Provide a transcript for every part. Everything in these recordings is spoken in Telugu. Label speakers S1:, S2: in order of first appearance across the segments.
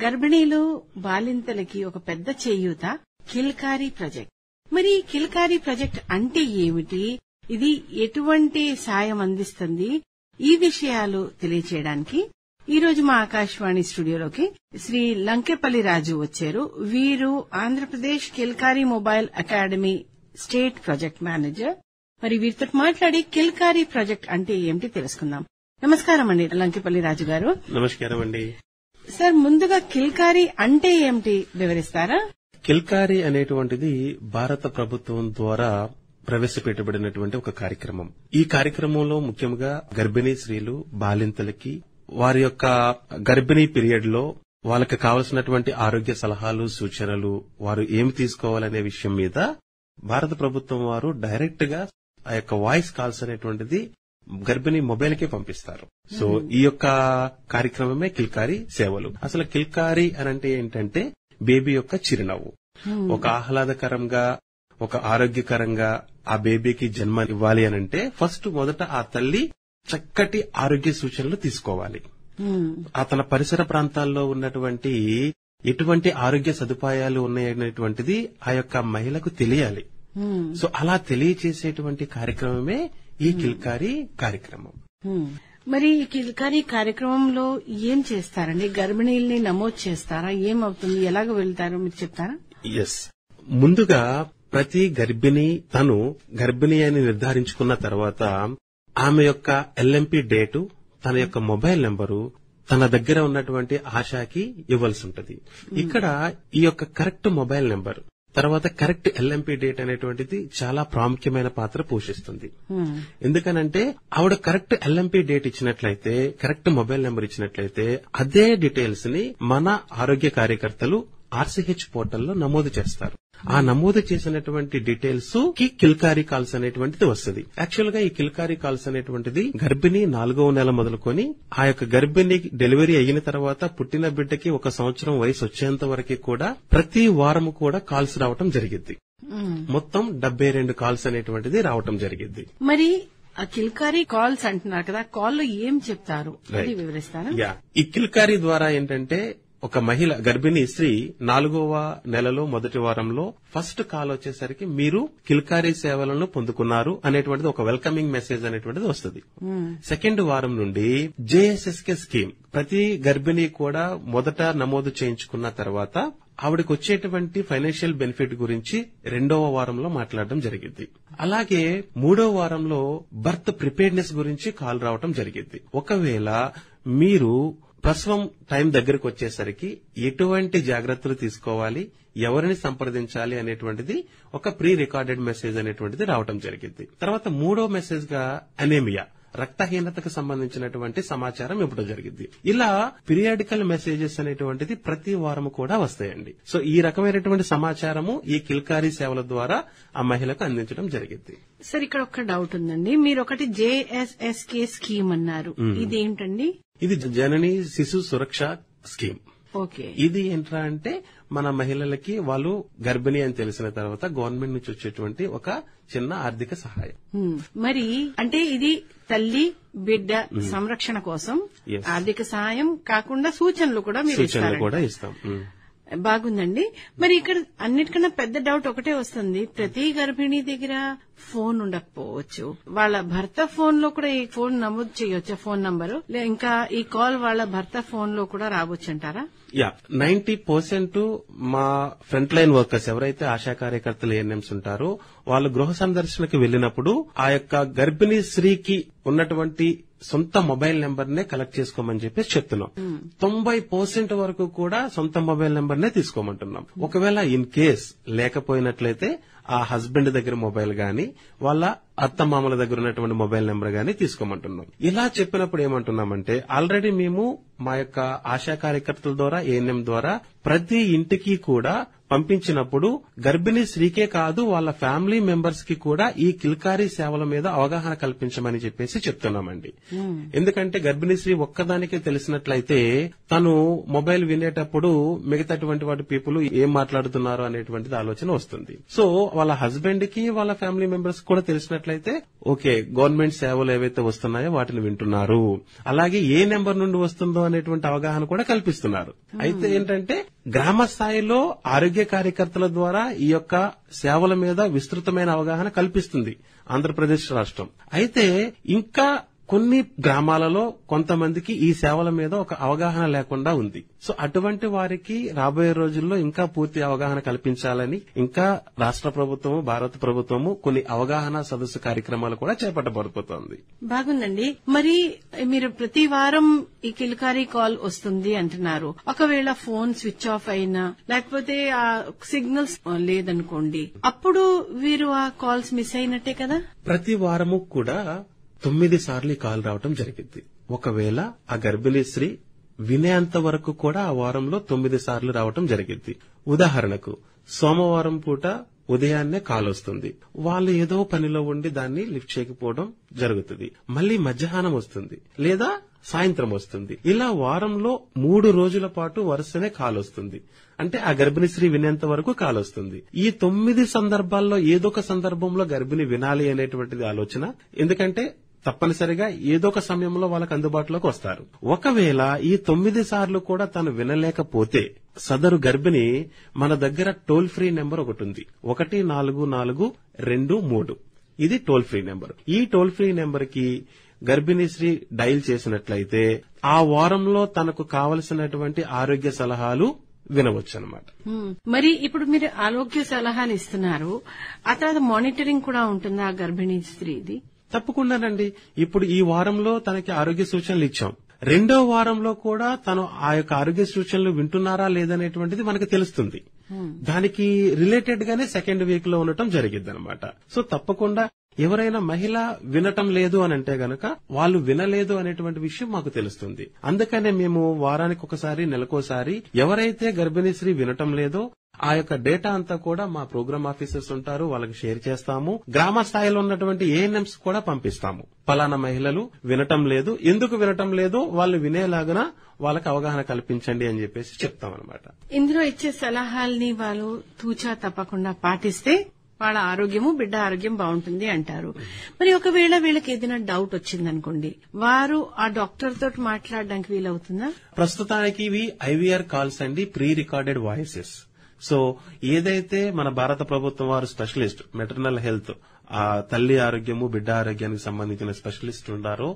S1: గర్భిణీలు బాలింతలకి ఒక పెద్ద చేయూత కిల్కారీ ప్రాజెక్ట్. మరి కిల్కారీ ప్రాజెక్ట్ అంటే ఏమిటి, ఇది ఎటువంటి సాయం అందిస్తుంది, ఈ విషయాలు తెలియచేయడానికి ఈ రోజు మా ఆకాశవాణి స్టూడియోలోకి శ్రీ లంకెపల్లి రాజు వచ్చారు. వీరు Andhra Pradesh Kilkari mobile academy state project manager. మరి వీరితో మాట్లాడి కిల్కారీ ప్రాజెక్ట్ అంటే ఏమిటి తెలుసుకుందాం. నమస్కారం అండి లంకెపల్లి రాజు గారు.
S2: నమస్కారం అండి.
S1: సార్, ముందుగా కిల్కారీ అంటే ఏమిటి వివరిస్తారా?
S2: కిల్కారీ అనేటువంటిది భారత ప్రభుత్వం ద్వారా ప్రవేశపెట్టబడినటువంటి ఒక కార్యక్రమం. ఈ కార్యక్రమంలో ముఖ్యంగా గర్భిణీ స్త్రీలు, బాలింతలకి వారి యొక్క గర్భిణీ పీరియడ్ లో వాళ్ళకి కావలసినటువంటి ఆరోగ్య సలహాలు, సూచనలు, వారు ఏమి తీసుకోవాలనే విషయం మీద భారత ప్రభుత్వం వారు డైరెక్ట్ గా ఆ యొక్క వాయిస్ కాల్స్ అనేటువంటిది గర్భిణీ మొబైల్ కే పంపిస్తారు. సో ఈ యొక్క కార్యక్రమమే కిల్కారీ సేవలు. అసలు కిల్కారీ అనంటే ఏంటంటే బేబీ యొక్క చిరునవ్వు. ఒక ఆహ్లాదకరంగా, ఒక ఆరోగ్యకరంగా ఆ బేబీకి జన్మ ఇవ్వాలి అనంటే మొదట ఆ తల్లి చక్కటి ఆరోగ్య సూచనలు తీసుకోవాలి. తన పరిసర ప్రాంతాల్లో ఉన్నటువంటి ఎటువంటి ఆరోగ్య సదుపాయాలు ఉన్నాయనేటువంటిది ఆ యొక్క మహిళకు తెలియాలి. సో అలా తెలియచేసేటువంటి కార్యక్రమమే ఈ కిల్కారీ కార్యక్రమం.
S1: మరి ఈ కిల్కారీ కార్యక్రమంలో ఏం చేస్తారండి? గర్భిణీల్ని నమోదు చేస్తారా? ఏమవుతుంది, ఎలాగ వెళ్తారో మీరు చెప్తారా?
S2: ఎస్. ముందుగా ప్రతి గర్భిణి తను గర్భిణి అని నిర్ధారించుకున్న తర్వాత ఆమె యొక్క ఎల్ఎంపీ డేటు, తన యొక్క మొబైల్ నెంబరు తన దగ్గర ఉన్నటువంటి ఆశాకి ఇవ్వాల్సి ఉంటుంది. ఇక్కడ ఈ యొక్క కరెక్ట్ మొబైల్ నెంబర్ తర్వాత కరెక్ట్ ఎల్ఎంపీ డేట్ అనేటువంటిది చాలా ప్రాముఖ్యమైన పాత్ర పోషిస్తుంది. ఎందుకనంటే ఆవిడ కరెక్ట్ ఎల్ఎంపీ డేట్ ఇచ్చినట్లయితే, కరెక్ట్ మొబైల్ నెంబర్ ఇచ్చినట్లయితే అదే డీటెయిల్స్ ని మన ఆరోగ్య కార్యకర్తలు ఆర్సీహెచ్ పోర్టల్లో నమోదు చేస్తారు. ఆ నమోదు చేసినటువంటి డీటెయిల్స్ కి కిల్కారీ కాల్స్ అనేటువంటిది వస్తుంది. యాక్చువల్ గా ఈ కిల్కారీ కాల్స్ అనేటువంటిది గర్భిణి 4వ నెల మొదలుకొని ఆ యొక్క గర్భిణి డెలివరీ అయిన తర్వాత పుట్టిన బిడ్డకి 1 సంవత్సరం వయసు వచ్చేంత వరకు కూడా ప్రతి వారం కూడా కాల్స్ రావటం జరిగింది. మొత్తం 72 కాల్స్ అనేటువంటిది రావటం జరిగింది.
S1: మరి ఆ కిల్కారీ కాల్స్ అంటున్నారు కదా, కాల్లో ఏం చెప్తారు అది వివరిస్తారా?
S2: ఈ కిల్కారీ ద్వారా ఏంటంటే ఒక మహిళ గర్భిణీ స్త్రీ 4వ నెలలో మొదటి వారంలో ఫస్ట్ కాల్ వచ్చేసరికి మీరు కిల్కారీ సేవలను పొందుకున్నారు అనేటువంటిది ఒక వెల్కమింగ్ మెసేజ్ అనేటువంటిది వస్తుంది. సెకండ్ వారం నుండి జేఎస్ఎస్కే స్కీమ్ ప్రతి గర్భిణీ కూడా మొదట నమోదు చేయించుకున్న తర్వాత ఆవిడకి వచ్చేటువంటి ఫైనాన్షియల్ బెనిఫిట్ గురించి 2వ వారంలో మాట్లాడడం జరిగింది. అలాగే 3వ వారంలో బర్త్ ప్రిపేర్నెస్ గురించి కాల్ రావడం జరిగింది. ఒకవేళ మీరు ప్రసవం టైం దగ్గరకు వచ్చేసరికి ఎటువంటి జాగ్రత్తలు తీసుకోవాలి, ఎవరిని సంప్రదించాలి అనేటువంటిది ఒక ప్రీ రికార్డెడ్ మెసేజ్ అనేటువంటిది రావడం జరిగింది. తర్వాత 3వ మెసేజ్ గా అనేమియా, రక్తహీనతకు సంబంధించినటువంటి సమాచారం ఇవ్వడం జరిగింది. ఇలా పీరియాడికల్ మెసేజెస్ అనేటువంటిది ప్రతి వారం కూడా వస్తాయండి. సో ఈ రకమైనటువంటి సమాచారము ఈ కిల్కారీ సేవల ద్వారా ఆ మహిళకు అందించడం జరిగింది.
S1: సార్, ఇక్కడ ఒక డౌట్ ఉందండి. మీరు ఒకటి జేఎస్ఎస్కే స్కీమ్ అన్నారు, ఇదేంటండి?
S2: ఇది జనని శిశు సురక్ష స్కీమ్.
S1: ఓకే.
S2: ఇది ఏంట్రా అంటే మన మహిళలకి వాళ్ళు గర్భిణి అని తెలిసిన తర్వాత గవర్నమెంట్ నుంచి వచ్చేటువంటి ఒక చిన్న ఆర్థిక సహాయం.
S1: మరి అంటే ఇది తల్లి బిడ్డ సంరక్షణ కోసం ఆర్థిక సహాయం కాకుండా సూచనలు కూడా
S2: ఇస్తాం.
S1: బాగుందండి. మరి ఇక్కడ అన్నిటికన్నా పెద్ద డౌట్ ఒకటే వస్తుంది. ప్రతి గర్భిణీ దగ్గర ఫోన్ ఉండకపోవచ్చు. వాళ్ళ భర్త ఫోన్ లో కూడా ఈ ఫోన్ నమోదు చేయొచ్చా, ఫోన్ నంబరు? ఇంకా ఈ కాల్ వాళ్ళ భర్త ఫోన్ లో కూడా రావచ్చు అంటారా?
S2: 90% మా ఫ్రంట్ లైన్ వర్కర్స్ ఎవరైతే ఆశా కార్యకర్తలు ఏఎన్ఎంస్ ఉంటారో వాళ్ళు గృహ సందర్శనకు వెళ్లినప్పుడు ఆ యొక్క గర్భిణీ స్త్రీకి ఉన్నటువంటి సొంత మొబైల్ నెంబర్ నే కలెక్ట్ చేసుకోమని చెప్పేసి చెప్తున్నాం. 90% వరకు కూడా సొంత మొబైల్ నెంబర్ నే తీసుకోమంటున్నాం. ఒకవేళ ఇన్ కేస్ లేకపోయినట్లయితే ఆ హస్బెండ్ దగ్గర మొబైల్ గాని వాళ్ళ అత్తమామల దగ్గర ఉన్నటువంటి మొబైల్ నెంబర్ గాని తీసుకోమంటున్నాం. ఇలా చెప్పినప్పుడు ఏమంటున్నామంటే ఆల్రెడీ మేము మా యొక్క ఆశా కార్యకర్తల ద్వారా ఏఎన్ఎం ద్వారా ప్రతి ఇంటికి కూడా పంపించినప్పుడు గర్భిణీ స్త్రీకే కాదు వాళ్ళ ఫ్యామిలీ మెంబర్స్ కి కూడా ఈ కిల్కారీ సేవల మీద అవగాహన కల్పించమని చెప్పేసి చెప్తున్నామండి. ఎందుకంటే గర్భిణీ స్త్రీ ఒక్కదానికే తెలిసినట్లయితే తను మొబైల్ వినేటప్పుడు మిగతాటువంటి వాటి పీపుల్ ఏం మాట్లాడుతున్నారు అనేటువంటిది ఆలోచన వస్తుంది. సో వాళ్ళ హస్బెండ్ కి వాళ్ళ ఫ్యామిలీ మెంబర్స్ కూడా తెలిసినట్లయితే ఓకే గవర్నమెంట్ సేవలు ఏవైతే వస్తున్నాయో వాటిని వింటున్నారు, అలాగే ఏ నెంబర్ నుండి వస్తుందో అనేటువంటి అవగాహన కూడా కల్పిస్తున్నారు. అయితే ఏంటంటే గ్రామ స్థాయిలో ఆరోగ్య కార్యకర్తల ద్వారా ఈ యొక్క సేవల మీద విస్తృతమైన అవగాహన కల్పిస్తుంది ఆంధ్రప్రదేశ్ రాష్ట్రం. అయితే ఇంకా కొన్ని గ్రామాలలో కొంతమందికి ఈ సేవల మీద ఒక అవగాహన లేకుండా ఉంది. సో అటువంటి వారికి రాబోయే రోజుల్లో ఇంకా పూర్తి అవగాహన కల్పించాలని ఇంకా రాష్ట్ర ప్రభుత్వము, భారత ప్రభుత్వము కొన్ని అవగాహన సదస్సు కార్యక్రమాలు కూడా చేపట్టబడిపోతోంది.
S1: బాగుందండి. మరి మీరు ప్రతి వారం ఈ కిల్కారీ కాల్ వస్తుంది అంటున్నారు. ఒకవేళ ఫోన్ స్విచ్ ఆఫ్ అయినా లేకపోతే ఆ సిగ్నల్స్ లేదనుకోండి, అప్పుడు వీరు ఆ కాల్స్ మిస్ అయినట్టే కదా?
S2: ప్రతి వారము కూడా 9 సార్లు కాల్ రావటం జరిగింది. ఒకవేళ ఆ గర్భిణీ స్త్రీ వినేంత వరకు కూడా ఆ వారంలో 9 సార్లు రావటం జరిగింది. ఉదాహరణకు సోమవారం పూట ఉదయాన్నే కాల్ వస్తుంది, వాళ్ళు ఏదో పనిలో ఉండి దాన్ని లిఫ్ట్ చేయకపోవడం జరుగుతుంది. మళ్లీ మధ్యాహ్నం వస్తుంది లేదా సాయంత్రం వస్తుంది. ఇలా వారంలో 3 రోజుల పాటు వరుసనే కాల్ వస్తుంది. అంటే ఆ గర్భిణీ స్త్రీ వినేంత వరకు కాల్ వస్తుంది. ఈ 9 సందర్భాల్లో ఏదో ఒక సందర్భంలో గర్భిణి వినాలి అనేటువంటిది ఆలోచన. ఎందుకంటే తప్పనిసరిగా ఏదో ఒక సమయంలో వాళ్ళకు అందుబాటులోకి వస్తారు. ఒకవేళ ఈ 9 సార్లు కూడా తను వినలేకపోతే సదరు గర్భిణి మన దగ్గర టోల్ ఫ్రీ నెంబర్ ఒకటి ఉంది, 144223. ఇది టోల్ ఫ్రీ నెంబర్. ఈ టోల్ ఫ్రీ నెంబర్ కి గర్భిణీ స్త్రీ డైల్ చేసినట్లయితే ఆ వారంలో తనకు కావలసినటువంటి ఆరోగ్య సలహాలు వినవచ్చు అన్నమాట.
S1: మరి ఇప్పుడు మీరు ఆరోగ్య సలహాలు ఇస్తున్నారు, ఆ తర్వాత మానిటరింగ్ కూడా ఉంటుందా ఆ గర్భిణీ స్త్రీది?
S2: తప్పకుండానండి. ఇప్పుడు ఈ వారంలో తనకి ఆరోగ్య సూచనలు ఇచ్చాం, రెండో వారంలో కూడా తను ఆ యొక్క ఆరోగ్య సూచనలు వింటున్నారా లేదనేటువంటిది మనకు తెలుస్తుంది. దానికి రిలేటెడ్ గానే సెకండ్ వీక్ లో ఉండటం జరిగింది అనమాట. సో తప్పకుండా ఎవరైనా మహిళ వినటం లేదు అని అంటే గనక వాళ్ళు వినలేదు అనేటువంటి విషయం మాకు తెలుస్తుంది. అందుకనే మేము వారానికి ఒకసారి, నెలకోసారి ఎవరైతే గర్భిణీ స్త్రీ వినటం లేదో ఆ యొక్క డేటా అంతా కూడా మా ప్రోగ్రామ్ ఆఫీసర్స్ ఉంటారు, వాళ్ళకి షేర్ చేస్తాము. గ్రామ స్థాయిలో ఉన్నటువంటి ఏఎన్ఎంస్ కూడా పంపిస్తాము. పలానా మహిళలు వినటం లేదు, ఎందుకు వినటం లేదో వాళ్ళు వినేలాగా వాళ్ళకి అవగాహన కల్పించండి అని చెప్పేసి చెప్తామన్నమాట.
S1: ఇందులో ఇచ్చే సలహాల్ని వాళ్ళు తూచా తప్పకుండా పాటిస్తే వాళ్ళ ఆరోగ్యము, బిడ్డ ఆరోగ్యం బాగుంటుంది అంటారు. మరి ఒకవేళ వీళ్ళకి ఏదైనా డౌట్ వచ్చిందనుకోండి, వారు ఆ డాక్టర్ తోటి మాట్లాడడానికి వీలవుతుందా?
S2: ప్రస్తుతానికి ఇవి ఐవీఆర్ కాల్స్ అండి, ప్రీ రికార్డెడ్ వాయిసెస్. సో ఏదైతే మన భారత ప్రభుత్వం వారు స్పెషలిస్ట్ మెటర్నల్ హెల్త్, ఆ తల్లి ఆరోగ్యము, బిడ్డ ఆరోగ్యానికి సంబంధించిన స్పెషలిస్ట్ ఉన్నారో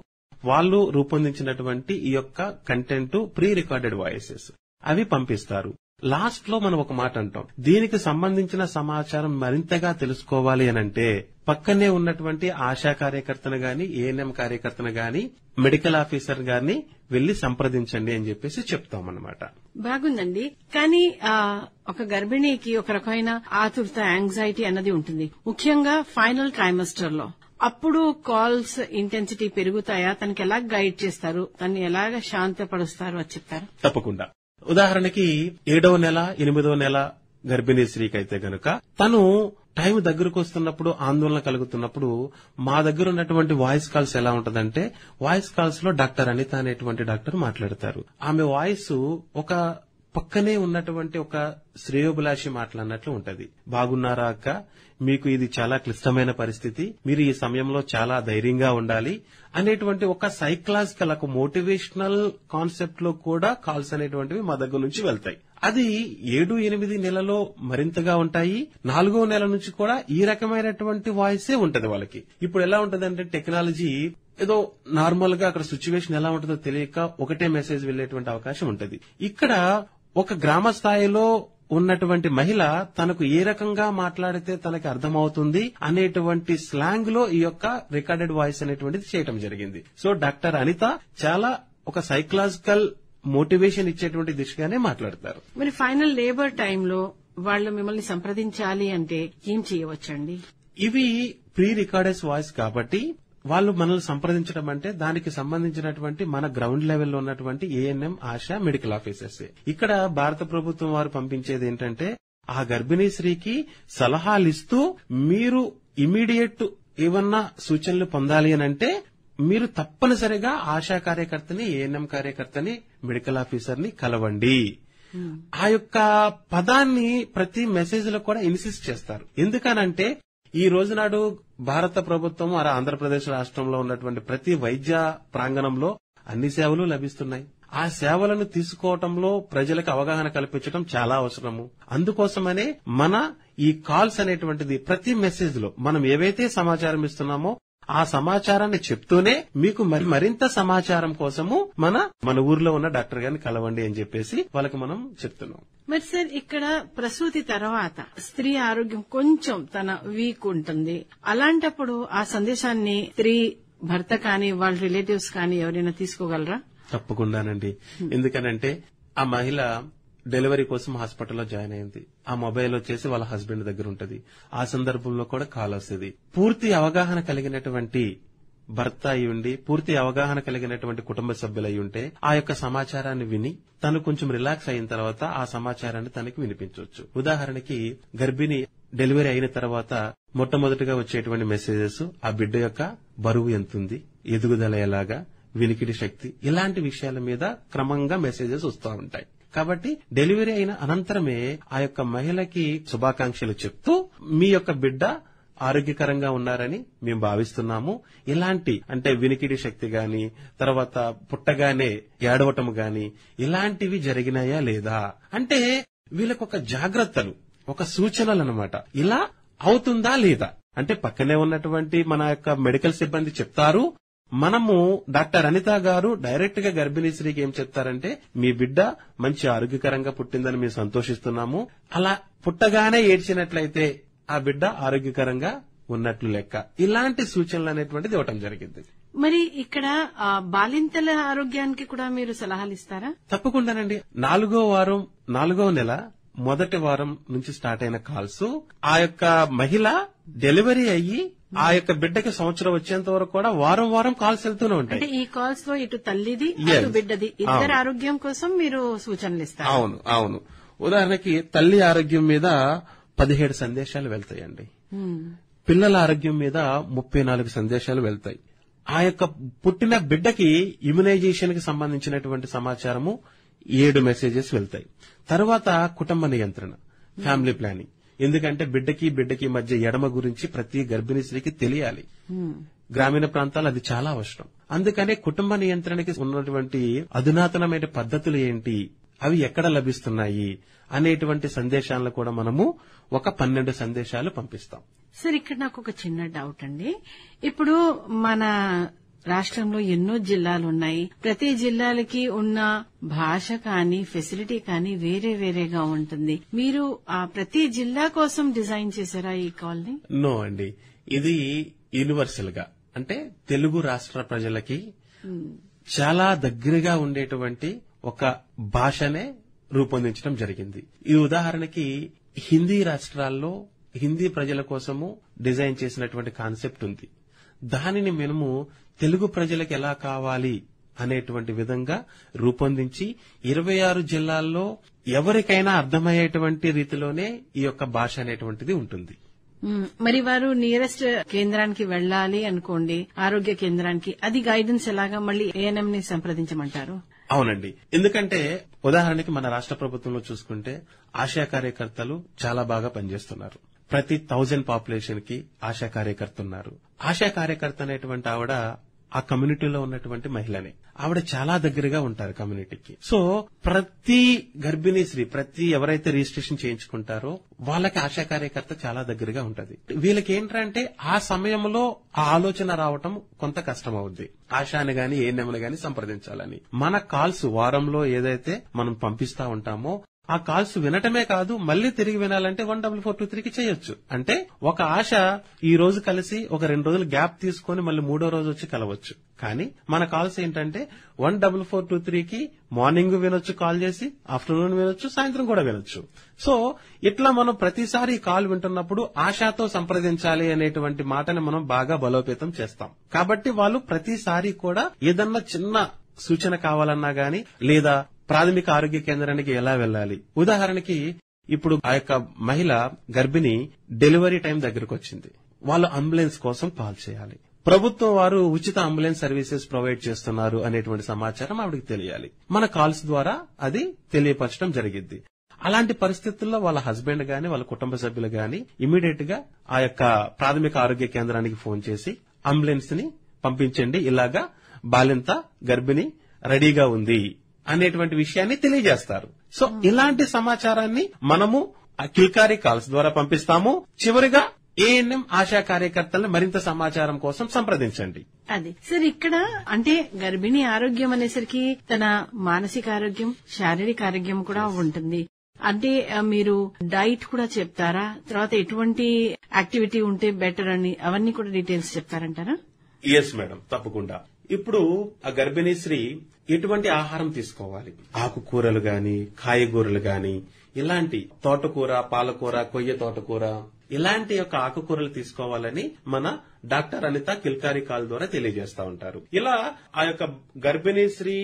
S2: వాళ్ళు రూపొందించినటువంటి ఈ యొక్క కంటెంట్ ప్రీ రికార్డెడ్ వాయిసెస్ అవి పంపిస్తారు. లాస్ట్ లో మనం ఒక మాట అంటాం, దీనికి సంబంధించిన సమాచారం మరింతగా తెలుసుకోవాలి అనంటే పక్కనే ఉన్నటువంటి ఆశా కార్యకర్తను గాని, ఏఎన్ఎం కార్యకర్తను గాని, మెడికల్ ఆఫీసర్ గాని వెళ్లి సంప్రదించండి అని చెప్పేసి చెప్తామన్నమాట.
S1: బాగుందండి. కానీ ఒక గర్భిణీకి ఒక రకమైన ఆతురత, యాంగ్జైటీ అన్నది ఉంటుంది, ముఖ్యంగా ఫైనల్ ట్రైమస్టర్ లో. అప్పుడు కాల్స్ ఇంటెన్సిటీ పెరుగుతాయా? తనకి ఎలా గైడ్ చేస్తారు, తనని ఎలాగ శాంతపరుస్తారు అని చెప్తారు?
S2: తప్పకుండా. ఉదాహరణకి 7వ నెల, 8వ నెల గర్భిణీ స్త్రీకి అయితే గనక తను టైం దగ్గరకు వస్తున్నప్పుడు ఆందోళన కలుగుతున్నప్పుడు మా దగ్గర ఉన్నటువంటి వాయిస్ కాల్స్ ఎలా ఉంటదంటే, వాయిస్ కాల్స్ లో డాక్టర్ అనిత అనేటువంటి డాక్టర్ మాట్లాడతారు. ఆమె వాయిస్ ఒక పక్కనే ఉన్నటువంటి ఒక శ్రేయోభిలాషి మాట్లాడినట్లు ఉంటది. బాగున్నారా అక్క, మీకు ఇది చాలా క్లిష్టమైన పరిస్థితి, మీరు ఈ సమయంలో చాలా ధైర్యంగా ఉండాలి అనేటువంటి ఒక సైకలాజికల్, ఒక మోటివేషనల్ కాన్సెప్ట్ లో కూడా కాల్స్ అనేటువంటివి మా దగ్గర నుంచి వెళ్తాయి. అది 7-8 నెలలో మరింతగా ఉంటాయి. 4వ నెల నుంచి కూడా ఈ రకమైనటువంటి వాయిసే ఉంటది వాళ్ళకి. ఇప్పుడు ఎలా ఉంటదంటే టెక్నాలజీ ఏదో నార్మల్ గా అక్కడ సిచ్యువేషన్ ఎలా ఉంటుందో తెలియక ఒకటే మెసేజ్ వెళ్లేటువంటి అవకాశం ఉంటది. ఇక్కడ ఒక గ్రామ స్థాయిలో ఉన్నటువంటి మహిళ తనకు ఏ రకంగా మాట్లాడితే తనకి అర్థమవుతుంది అనేటువంటి స్లాంగ్ లో ఈ యొక్క రికార్డెడ్ వాయిస్ అనేటువంటిది చేయటం జరిగింది. సో డాక్టర్ అనిత చాలా ఒక సైకలాజికల్ మోటివేషన్ ఇచ్చేటువంటి దిశగానే మాట్లాడతారు.
S1: మరి ఫైనల్ లేబర్ టైంలో వాళ్ళు మిమ్మల్ని సంప్రదించాలి అంటే ఏం చేయవచ్చండి?
S2: ఇవి ప్రీ రికార్డెడ్ వాయిస్ కాబట్టి వాళ్ళు మనల్ని సంప్రదించడం అంటే దానికి సంబంధించినటువంటి మన గ్రౌండ్ లెవెల్లో ఉన్నటువంటి ఏఎన్ఎం, ఆశా, మెడికల్ ఆఫీసర్స్. ఇక్కడ భారత ప్రభుత్వం వారు పంపించేది ఏంటంటే ఆ గర్భిణీ స్త్రీకి సలహాలు ఇస్తూ మీరు ఇమీడియట్ ఏమన్నా సూచనలు పొందాలి అనంటే మీరు తప్పనిసరిగా ఆశా కార్యకర్తని, ఏఎన్ఎం కార్యకర్తని, మెడికల్ ఆఫీసర్ ని కలవండి. ఆ యొక్క పదాన్ని ప్రతి మెసేజ్ లో కూడా ఇన్సిస్ట్ చేస్తారు. ఎందుకనంటే ఈ రోజు నాడు భారత ప్రభుత్వం ఆంధ్రప్రదేశ్ రాష్ట్రంలో ఉన్నటువంటి ప్రతి వైద్య ప్రాంగణంలో అన్ని సేవలు లభిస్తున్నాయి. ఆ సేవలను తీసుకోవటంలో ప్రజలకు అవగాహన కల్పించడం చాలా అవసరము. అందుకోసమనే మన ఈ కాల్స్ అనేటువంటిది ప్రతి మెసేజ్ లో మనం ఏవైతే సమాచారం ఇస్తున్నామో ఆ సమాచారాన్ని చెప్తూనే మీకు మరింత సమాచారం కోసము మన ఊర్లో ఉన్న డాక్టర్ గారిని కలవండి అని చెప్పేసి వాళ్ళకి మనం చెప్తున్నాం.
S1: మరి సార్, ఇక్కడ ప్రసూతి తర్వాత స్త్రీ ఆరోగ్యం కొంచెం తన వీక్ ఉంటుంది. అలాంటప్పుడు ఆ సందేశాన్ని స్త్రీ భర్త కానీ వాళ్ళ రిలేటివ్స్ కానీ ఎవరైనా తీసుకోగలరా?
S2: తప్పకుండానండి. ఎందుకనంటే ఆ మహిళ డెలివరీ కోసం హాస్పిటల్లో జాయిన్ అయింది. ఆ మొబైల్ వచ్చేసి వాళ్ళ హస్బెండ్ దగ్గర ఉంటది. ఆ సందర్భంలో కూడా కాల్ వస్తుంది. పూర్తి అవగాహన కలిగినటువంటి భర్త అయి ఉండి, పూర్తి అవగాహన కలిగినటువంటి కుటుంబ సభ్యులు అయి ఉంటే ఆ యొక్క సమాచారాన్ని విని తను కొంచెం రిలాక్స్ అయిన తర్వాత ఆ సమాచారాన్ని తనకి వినిపించవచ్చు. ఉదాహరణకి గర్భిణి డెలివరీ అయిన తర్వాత మొట్టమొదటిగా వచ్చేటువంటి మెసేజెస్ ఆ బిడ్డ యొక్క బరువు ఎంతుంది, ఎదుగుదల ఎలాగా, వినికిడి శక్తి, ఇలాంటి విషయాల మీద క్రమంగా మెసేజెస్ వస్తూ ఉంటాయి. కాబట్టి డెలివరీ అయిన అనంతరమే ఆ యొక్క మహిళకి శుభాకాంక్షలు చెప్తూ మీ యొక్క బిడ్డ ఆరోగ్యకరంగా ఉన్నారని మేము భావిస్తున్నాము. ఇలాంటి అంటే వినికిడి శక్తి గాని, తర్వాత పుట్టగానే ఏడవటం గాని ఇలాంటివి జరిగినాయా లేదా అంటే వీళ్ళకొక జాగ్రత్తలు, ఒక సూచనలు అన్నమాట. ఇలా అవుతుందా లేదా అంటే పక్కనే ఉన్నటువంటి మన యొక్క మెడికల్ సిబ్బంది చెప్తారు. మనము డాక్టర్ అనిత గారు డైరెక్ట్ గా గర్భిణీ స్త్రీకి ఏం చెప్తారంటే మీ బిడ్డ మంచి ఆరోగ్యకరంగా పుట్టిందని మేము సంతోషిస్తున్నాము. అలా పుట్టగానే ఏడ్చినట్లయితే ఆ బిడ్డ ఆరోగ్యకరంగా ఉన్నట్లు లెక్క. ఇలాంటి సూచనలు అనేటువంటిది ఇవ్వటం జరిగింది.
S1: మరి ఇక్కడ బాలింతల ఆరోగ్యానికి కూడా మీరు సలహాలు ఇస్తారా?
S2: తప్పకుండానండి. 4వ నెల మొదటి వారం నుంచి స్టార్ట్ అయిన కాల్స్ ఆ యొక్క మహిళ డెలివరీ అయ్యి ఆ యొక్క బిడ్డకి సంవత్సరం వచ్చేంత వరకు కూడా వారం వారం కాల్స్ వెళ్తూనే ఉంటాయి.
S1: అంటే ఈ కాల్స్ లో ఇటు తల్లిది ఇటు బిడ్డది ఇద్దరు ఆరోగ్యం కోసం మీరు సూచనలు ఇస్తారు?
S2: అవును. ఉదాహరణకి తల్లి ఆరోగ్యం మీద 17 సందేశాలు వెళ్తాయండి. పిల్లల ఆరోగ్యం మీద 34 సందేశాలు వెళ్తాయి. ఆ యొక్క పుట్టిన బిడ్డకి ఇమ్యునైజేషన్ కి సంబంధించినటువంటి సమాచారము 7 మెసేజెస్ వెళ్తాయి. తర్వాత కుటుంబ నియంత్రణ, ఫ్యామిలీ ప్లానింగ్. ఎందుకంటే బిడ్డకి మధ్య ఎడమ గురించి ప్రతి గర్భిణీ స్త్రీకి తెలియాలి. గ్రామీణ ప్రాంతాలు అది చాలా అవసరం. అందుకనే కుటుంబ నియంత్రణకి ఉన్నటువంటి అధునాతనమైన పద్ధతులు ఏంటి, అవి ఎక్కడ లభిస్తున్నాయి అనేటువంటి సందేశాలను కూడా మనము ఒక 12 సందేశాలు పంపిస్తాం.
S1: సార్, ఇక్కడ నాకు ఒక చిన్న డౌట్ అండి. ఇప్పుడు మన రాష్ట్రంలో ఎన్నో జిల్లాలు ఉన్నాయి. ప్రతి జిల్లాలకి ఉన్న భాష కానీ ఫెసిలిటీ కానీ వేరే వేరేగా ఉంటుంది. మీరు ఆ ప్రతి జిల్లా కోసం డిజైన్ చేశారా ఈ కాల్ని?
S2: నో అండి, ఇది యూనివర్సల్ గా అంటే తెలుగు రాష్ట్ర ప్రజలకి చాలా దగ్గరగా ఉండేటువంటి ఒక భాషనే రూపొందించడం జరిగింది. ఈ ఉదాహరణకి హిందీ రాష్ట్రాల్లో హిందీ ప్రజల కోసము డిజైన్ చేసినటువంటి కాన్సెప్ట్ ఉంది. దానిని మనము తెలుగు ప్రజలకు ఎలా కావాలి అనేటువంటి విధంగా రూపొందించి 26 జిల్లాల్లో ఎవరికైనా అర్థమయ్యేటువంటి రీతిలోనే ఈ యొక్క భాష అనేటువంటిది ఉంటుంది.
S1: మరి వారు నియరెస్ట్ కేంద్రానికి వెళ్లాలి అనుకోండి, ఆరోగ్య కేంద్రానికి, అది గైడెన్స్ ఎలాగా మళ్ళీ ఏఎన్ఎం ని సంప్రదించమంటారు?
S2: అవునండి. ఎందుకంటే ఉదాహరణకి మన రాష్ట్ర ప్రభుత్వంలో చూసుకుంటే ఆశా కార్యకర్తలు చాలా బాగా పనిచేస్తున్నారు. ప్రతి 1000 పాపులేషన్ కి ఆశా కార్యకర్త ఉన్నారు. ఆశా కార్యకర్త అనేటువంటి ఆవిడ ఆ కమ్యూనిటీలో ఉన్నటువంటి మహిళనే. ఆవిడ చాలా దగ్గరగా ఉంటారు కమ్యూనిటీకి. సో ప్రతి గర్భిణీ స్త్రీ, ప్రతి ఎవరైతే రిజిస్ట్రేషన్ చేయించుకుంటారో వాళ్ళకి ఆశా కార్యకర్త చాలా దగ్గరగా ఉంటది. వీళ్ళకి ఏంటంటే ఆ సమయంలో ఆ ఆలోచన రావటం కొంత కష్టం అవుద్ది. ఆశాని గాని ఏఎన్ఎంని గాని సంప్రదించాలని. మన కాల్స్ వారంలో ఏదైతే మనం పంపిస్తా ఉంటామో ఆ కాల్స్ వినటమే కాదు, మళ్లీ తిరిగి వినాలంటే 14423కి చేయొచ్చు. అంటే ఒక ఆశ ఈ రోజు కలిసి ఒక 2 రోజులు గ్యాప్ తీసుకుని మళ్ళీ 3వ రోజు వచ్చి కలవచ్చు. కానీ మన కాల్స్ ఏంటంటే 14423కి మార్నింగ్ వినొచ్చు, కాల్ చేసి ఆఫ్టర్నూన్ వినొచ్చు, సాయంత్రం కూడా వినొచ్చు. సో ఇట్లా మనం ప్రతిసారి కాల్ వింటున్నప్పుడు ఆశతో సంప్రదించాలి అనేటువంటి మాటని మనం బాగా బలోపేతం చేస్తాం. కాబట్టి వాళ్ళు ప్రతిసారి కూడా ఏదన్నా చిన్న సూచన కావాలన్నా గాని లేదా ప్రాథమిక ఆరోగ్య కేంద్రానికి ఎలా వెళ్లాలి, ఉదాహరణకి ఇప్పుడు ఆ యొక్క మహిళ గర్భిణి డెలివరీ టైం దగ్గరకు వచ్చింది, వాళ్ళు అంబులెన్స్ కోసం కాల్ చేయాలి. ప్రభుత్వం వారు ఉచిత అంబులెన్స్ సర్వీసెస్ ప్రొవైడ్ చేస్తున్నారు అనేటువంటి సమాచారం ఆవిడకి తెలియాలి. మన కాల్స్ ద్వారా అది తెలియపరచడం జరిగింది. అలాంటి పరిస్థితుల్లో వాళ్ళ హస్బెండ్ గాని వాళ్ళ కుటుంబ సభ్యులు గాని ఇమీడియట్ గా ఆ యొక్క ప్రాథమిక ఆరోగ్య కేంద్రానికి ఫోన్ చేసి అంబులెన్స్ ని పంపించండి, ఇలాగా బాలింత గర్భిణి రెడీగా ఉంది అనేటువంటి విషయాన్ని తెలియజేస్తారు. సో ఇలాంటి సమాచారాన్ని మనము కిల్కారీ కాల్స్ ద్వారా పంపిస్తాము. చివరిగా ఏఎన్ఎం ఆశా కార్యకర్తలను మరింత సమాచారం కోసం సంప్రదించండి.
S1: అది సార్, ఇక్కడ అంటే గర్భిణీ ఆరోగ్యం అనేసరికి తన మానసిక ఆరోగ్యం, శారీరక ఆరోగ్యం కూడా ఉంటుంది. అంటే మీరు డైట్ కూడా చెప్తారా? తర్వాత ఎటువంటి యాక్టివిటీ ఉంటే బెటర్ అని అవన్నీ కూడా డీటెయిల్స్ చెప్తారంటారా?
S2: ఎస్ మేడం, తప్పకుండా. ఇప్పుడు ఆ గర్భిణీ స్త్రీ ఎటువంటి ఆహారం తీసుకోవాలి, ఆకుకూరలు గాని కాయగూరలు గాని ఇలాంటి తోటకూర, పాలకూర, కొయ్య తోటకూర ఇలాంటి యొక్క ఆకుకూరలు తీసుకోవాలని మన డాక్టర్ అనిత కిల్కారీ కాల్ ద్వారా తెలియజేస్తా ఉంటారు. ఇలా ఆ యొక్క గర్భిణీ స్త్రీ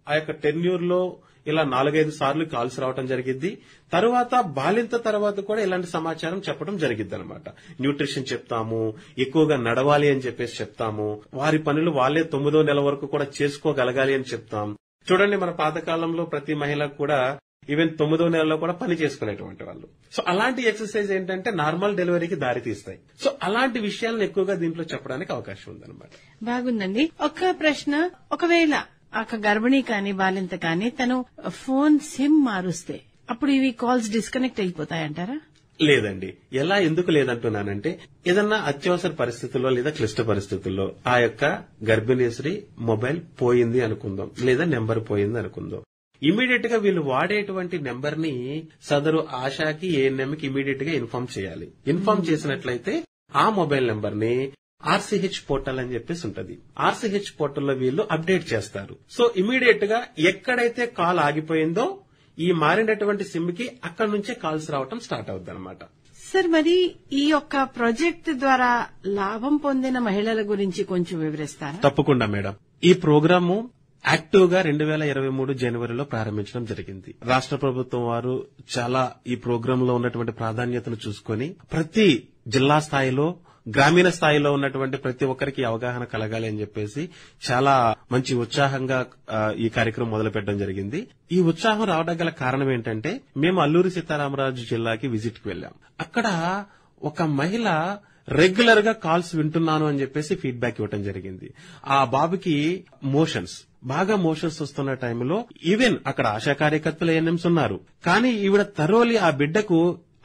S2: ఆ యొక్క టెన్యూర్ లో ఇలా 4-5 సార్లు కాల్స్ రావడం జరిగింది. తరువాత బాలింత తర్వాత కూడా ఇలాంటి సమాచారం చెప్పడం జరిగింది అనమాట. న్యూట్రిషన్ చెప్తాము, ఎక్కువగా నడవాలి అని చెప్పేసి చెప్తాము, వారి పనులు వాళ్లే 9వ నెల వరకు కూడా చేసుకోగలగాలి అని చెప్తాం. చూడండి, మన పాతకాలంలో ప్రతి మహిళ కూడా ఈవెన్ 9వ నెలలో కూడా పని చేసుకునేటువంటి వాళ్ళు. సో అలాంటి ఎక్సర్సైజ్ ఏంటంటే నార్మల్ డెలివరీకి దారి తీస్తాయి. సో అలాంటి విషయాలను ఎక్కువగా దీంట్లో చెప్పడానికి అవకాశం ఉందన్నమాట.
S1: బాగుందండి. ఒక ప్రశ్న, ఒకవేళ ఒక గర్భిణీ కానీ బాలింత కానీ తను ఫోన్ సిమ్ మారుస్తే అప్పుడు ఇవి కాల్స్ డిస్కనెక్ట్ అయిపోతాయంటారా?
S2: లేదండి. ఎలా ఎందుకు లేదంటున్నానంటే ఏదన్నా అత్యవసర పరిస్థితుల్లో లేదా క్లిష్ట పరిస్థితుల్లో ఆ యొక్క గర్భిణీ స్త్రీ మొబైల్ పోయింది అనుకుందాం, లేదా నెంబర్ పోయింది అనుకుందాం, ఇమీడియట్ గా వీళ్ళు వాడేటువంటి నెంబర్ ని సదరు ఆశాకి ఏఎన్ఎంకి ఇమీడియట్ గా ఇన్ఫార్మ్ చేయాలి. ఇన్ఫార్మ్ చేసినట్లయితే ఆ మొబైల్ నెంబర్ ని ఆర్సీహెచ్ పోర్టల్ అని చెప్పేసి ఉంటది. ఆర్సీహెచ్ పోర్టల్లో వీళ్ళు అప్డేట్ చేస్తారు. సో ఇమీడియట్ గా ఎక్కడైతే కాల్ ఆగిపోయిందో ఈ మారినటువంటి సిమ్ కి అక్కడి నుంచే కాల్స్ రావటం స్టార్ట్ అవుతుంది అనమాట.
S1: సార్, మరి ఈ యొక్క ప్రాజెక్ట్ ద్వారా లాభం పొందిన మహిళల గురించి కొంచెం వివరిస్తారా?
S2: తప్పకుండా మేడం. ఈ ప్రోగ్రాము యాక్టివ్ గా 2023 జనవరిలో ప్రారంభించడం జరిగింది. రాష్ట్ర ప్రభుత్వం వారు చాలా ఈ ప్రోగ్రామ్ లో ఉన్నటువంటి ప్రాధాన్యతను చూసుకొని ప్రతి జిల్లా స్థాయిలో, గ్రామీణ స్థాయిలో ఉన్నటువంటి ప్రతి ఒక్కరికి అవగాహన కలగాలి అని చెప్పేసి చాలా మంచి ఉత్సాహంగా ఈ కార్యక్రమం మొదలు పెట్టడం జరిగింది. ఈ ఉత్సాహం రావడం గల కారణం ఏంటంటే మేము అల్లూరి సీతారామరాజు జిల్లాకి విజిట్ కి వెళ్లాం. అక్కడ ఒక మహిళ రెగ్యులర్ గా కాల్స్ వింటున్నాను అని చెప్పేసి ఫీడ్బ్యాక్ ఇవ్వడం జరిగింది. ఆ బాబుకి బాగా మోషన్స్ వస్తున్న టైంలో ఈవెన్ అక్కడ ఆశా కార్యకర్తలు ఏఎన్ఎంస్ ఉన్నారు, కానీ ఈవిడ తరోలి ఆ బిడ్డకు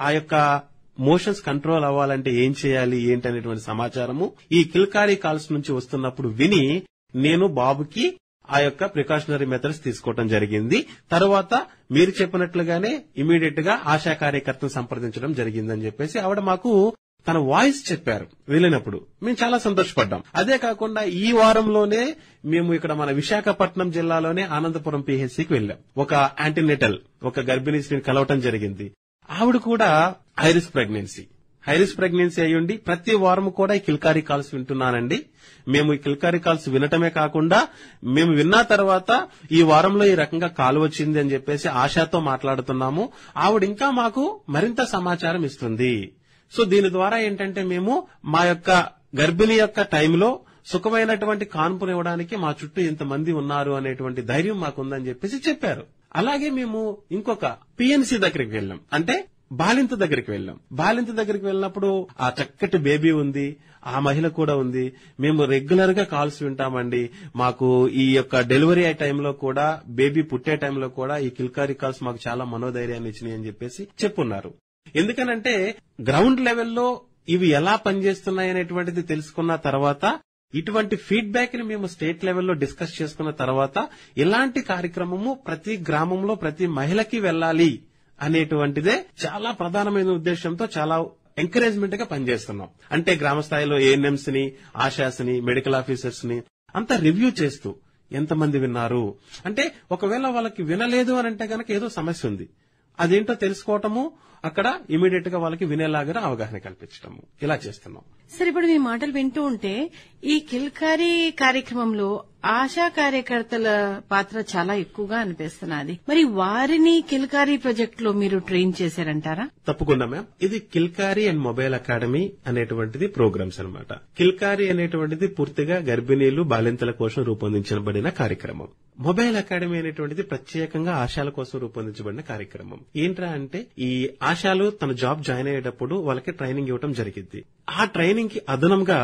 S2: ఆ యొక్క మోషన్స్ కంట్రోల్ అవ్వాలంటే ఏం చేయాలి ఏంటనేటువంటి సమాచారము ఈ కిల్కారీ కాల్స్ నుంచి వస్తున్నప్పుడు విని నేను బాబుకి ఆ యొక్క ప్రికాషనరీ మెథడ్స్ తీసుకోవడం జరిగింది. తర్వాత మీరు చెప్పినట్లుగానే ఇమీడియట్ గా ఆశా కార్యకర్తను సంప్రదించడం జరిగిందని చెప్పేసి ఆవిడ మాకు తన వాయిస్ చెప్పారు. వెళ్ళినప్పుడు మేము చాలా సంతోషపడ్డాం. అదే కాకుండా ఈ వారంలోనే మేము ఇక్కడ మన విశాఖపట్నం జిల్లాలోనే ఆనందపురం పిహెచ్సికి వెళ్లాం. ఒక యాంటీనేటల్ ఒక గర్భిణీ స్త్రీని కలవటం జరిగింది. ఆవిడ కూడా హైరిస్క్ ప్రెగ్నెన్సీ అయ్యుండి ప్రతి వారం కూడా ఈ కిల్కారీ కాల్స్ వింటున్నానండి. మేము ఈ కిల్కారీ కాల్స్ వినటమే కాకుండా మేము విన్న తర్వాత ఈ వారంలో ఈ రకంగా కాల్ వచ్చింది అని చెప్పేసి ఆశాతో మాట్లాడుతున్నాము. ఆవిడ ఇంకా మాకు మరింత సమాచారం ఇస్తుంది. సో దీని ద్వారా ఏంటంటే మేము మా యొక్క గర్భిణి యొక్క టైంలో సుఖమైనటువంటి కాన్పునివ్వడానికి మా చుట్టూ ఇంతమంది ఉన్నారు అనేటువంటి ధైర్యం మాకుందని చెప్పేసి చెప్పారు. అలాగే మేము ఇంకొక పిఎన్సి దగ్గరికి వెళ్ళాం, అంటే బాలింత దగ్గరికి వెళ్ళాం. బాలింత దగ్గరికి వెళ్ళినప్పుడు ఆ చక్కటి బేబీ ఉంది, ఆ మహిళ కూడా ఉంది. మేము రెగ్యులర్ గా కాల్స్ వింటామండి, మాకు ఈ యొక్క డెలివరీ టైంలో కూడా బేబీ పుట్టే టైంలో కూడా ఈ కిల్కారీ కాల్స్ మాకు చాలా మనోధైర్యాన్ని ఇచ్చినాయి అని చెప్పేసి చెప్పున్నారు. ఎందుకనంటే గ్రౌండ్ లెవెల్లో ఇవి ఎలా పనిచేస్తున్నాయి అనేటువంటిది తెలుసుకున్న తర్వాత ఇటువంటి ఫీడ్బ్యాక్ ని మేము స్టేట్ లెవెల్లో డిస్కస్ చేసుకున్న తర్వాత ఇలాంటి కార్యక్రమము ప్రతి గ్రామంలో ప్రతి మహిళకి వెళ్లాలి అనేటువంటిదే చాలా ప్రధానమైన ఉద్దేశంతో చాలా ఎంకరేజ్మెంట్ గా పనిచేస్తున్నాం. అంటే గ్రామ స్థాయిలో ఏఎన్ఎంస్ ని, ఆశాస్ ని, మెడికల్ ఆఫీసర్స్ ని అంతా రివ్యూ చేస్తూ ఎంతమంది విన్నారు, అంటే ఒకవేళ వాళ్ళకి వినలేదు అని అంటే గనక ఏదో సమస్య ఉంది, అదేంటో తెలుసుకోవటము, అక్కడ ఇమీడియట్ గా వాళ్ళకి వినేలాగా అవగాహన కల్పించటము, ఇలా చేస్తున్నాం.
S1: సరే, ఇప్పుడు మీ మాటలు వింటూ ఉంటే ఈ కిల్కారీ కార్యక్రమంలో ఆశా కార్యకర్తల పాత్ర చాలా ఎక్కువగా అనిపిస్తున్నది. మరి వారిని కిల్కారీ ప్రాజెక్ట్ లో మీరు ట్రైన్ చేశారంటారా?
S2: తప్పకుండా మ్యామ్. ఇది కిల్కారీ అండ్ మొబైల్ అకాడమీ అనేటువంటిది ప్రోగ్రామ్స్ అన్నమాట. కిల్కారీ అనేటువంటిది పూర్తిగా గర్భిణీలు, బాలింతల కోసం రూపొందించబడిన కార్యక్రమం. మొబైల్ అకాడమీ అనేటువంటిది ప్రత్యేకంగా ఆశాల కోసం రూపొందించబడిన కార్యక్రమం. ఏంట్రా అంటే ఈ ఆశాలు తన జాబ్ జాయిన్ అయ్యేటప్పుడు వాళ్ళకి ట్రైనింగ్ ఇవ్వడం జరిగింది. ఆ ట్రైనింగ్ కి అదనంగా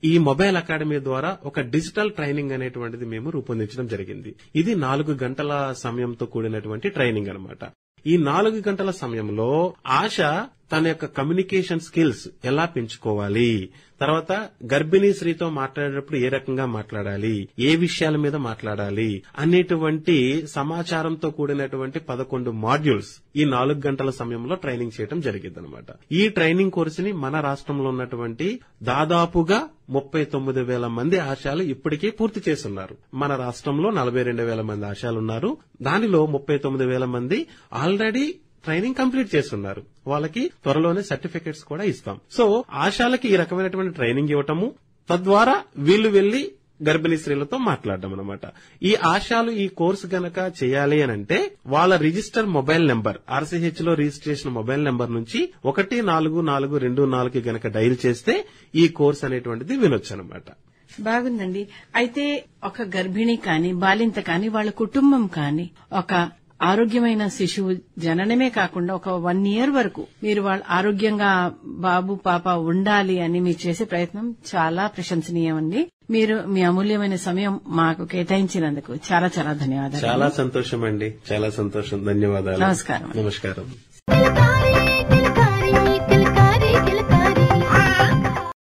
S2: ఈ మొబైల్ అకాడమీ ద్వారా ఒక డిజిటల్ ట్రైనింగ్ అనేటువంటిది మేము రూపొందించడం జరిగింది. ఇది 4 గంటల సమయంతో కూడినటువంటి ట్రైనింగ్ అన్నమాట. ఈ 4 గంటల సమయంలో ఆశ తన యొక్క కమ్యూనికేషన్ స్కిల్స్ ఎలా పెంచుకోవాలి, తర్వాత గర్భిణీ స్త్రీతో మాట్లాడేటప్పుడు ఏ రకంగా మాట్లాడాలి, ఏ విషయాల మీద మాట్లాడాలి అనేటువంటి సమాచారంతో కూడినటువంటి 11 మాడ్యూల్స్ ఈ 4 గంటల సమయంలో ట్రైనింగ్ చేయడం జరిగిందనమాట. ఈ ట్రైనింగ్ కోర్సుని మన రాష్ట్రంలో ఉన్నటువంటి దాదాపుగా 39,000 మంది ఆశాలు ఇప్పటికే పూర్తి చేస్తున్నారు. మన రాష్ట్రంలో 42,000 మంది ఆశాలు ఉన్నారు. దానిలో 39,000 మంది ఆల్రెడీ ట్రైనింగ్ కంప్లీట్ చేస్తున్నారు. వాళ్ళకి త్వరలోనే సర్టిఫికెట్స్ కూడా ఇస్తాం. సో ఆశాలకి ఈ రకమైనటువంటి ట్రైనింగ్ ఇవ్వటము, తద్వారా వీళ్లు వెళ్లి గర్భిణీ స్త్రీలతో మాట్లాడడం అన్నమాట. ఈ ఆశాలు ఈ కోర్సు గనక చేయాలి అనంటే వాళ్ళ రిజిస్టర్ మొబైల్ నెంబర్, RCH లో రిజిస్ట్రేషన్ మొబైల్ నెంబర్ నుంచి 14424 గనక డైల్ చేస్తే ఈ కోర్స్ అనేటువంటిది వినొచ్చు అన్నమాట.
S1: బాగుందండి. అయితే ఒక గర్భిణి కాని, బాలింత కాని, వాళ్ళ కుటుంబం కాని ఒక ఆరోగ్యమైన శిశువు జననమే కాకుండా ఒక 1 year వరకు మీరు వాళ్ళ ఆరోగ్యంగా బాబు పాప ఉండాలి అని మీరు చేసే ప్రయత్నం చాలా ప్రశంసనీయమండి. మీరు మీ అమూల్యమైన సమయం మాకు కేటాయించినందుకు చాలా చాలా ధన్యవాదాలు.
S2: చాలా సంతోషం అండి, చాలా సంతోషం. ధన్యవాదాలు.
S1: నమస్కారం.
S2: నమస్కారం.